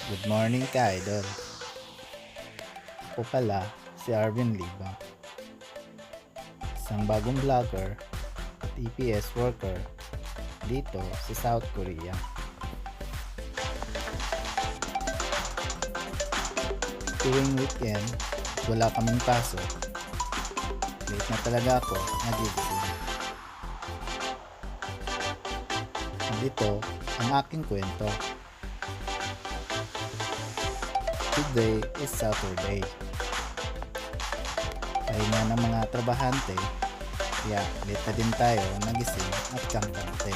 Good morning ka, idol. Ako pala si Arvin Libang, isang bagong vlogger at EPS worker dito sa South Korea. Tuwing weekend, wala kaming pasok. Late na talaga ako nagigising. Dito ang aking kwento. Today is Saturday. Pahinga ng mga trabahante, kaya late na din tayo nagising at kampante.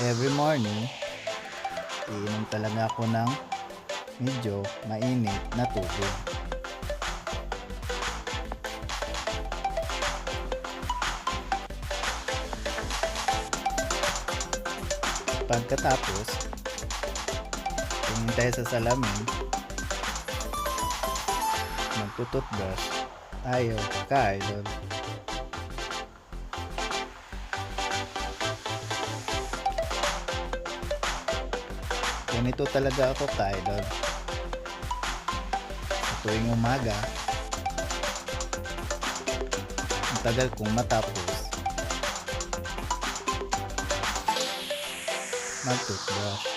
Every morning, iinom talaga ako ng medyo mainit na tubig. Pagkatapos, tingin tayo sa salamin, magtututbrush tayo ka-idol. Ganito talaga ako ka-idol. Sa tuwing umaga, ang tagal kong matapos mag-toothbrush.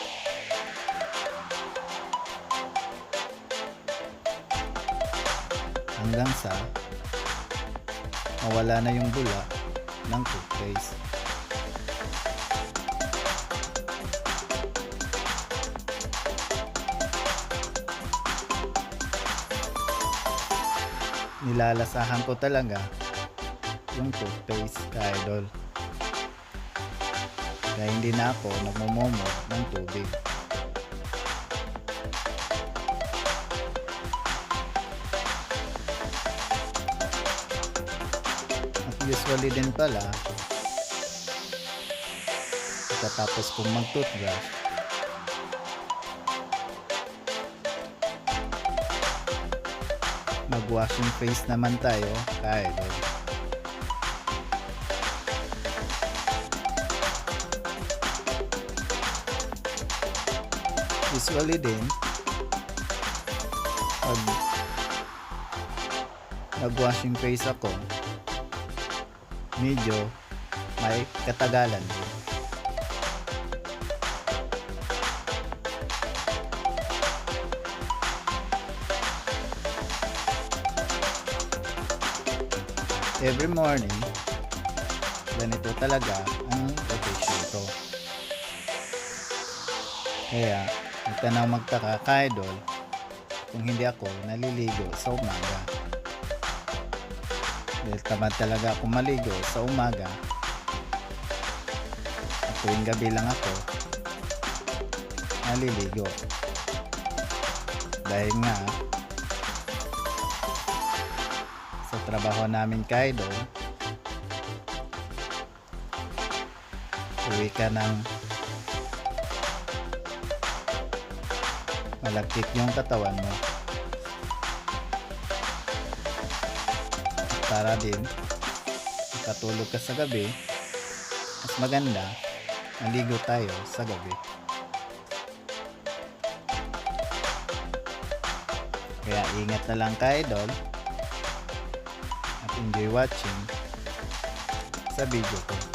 Hanggang sa mawala na yung bula ng toothpaste. Nilalasahan ko talaga yung toothpaste ka-idol. Kaya hindi na ako nagmumumog ng tubig. At usually din pala, pagkatapos kong mag-toothbrush, mag-washing face naman tayo ka-idol. Usually din, pag nag-washing face ako, medyo may katagalan din. Every morning, ganito talaga ang rotation ko. Kaya, huwag ka nang magtaka ka-idol kung hindi ako naliligo sa umaga. Dahil tamad talaga ako maligo sa umaga. At tuwing gabi lang ako naliligo. Dahil nga sa trabaho namin ka-idol, uwi ka ng malagkit yung katawan mo. Para din makatulog ka sa gabi, mas maganda maligo tayo sa gabi. Kaya ingat na lang ka-idol at enjoy watching sa video ko.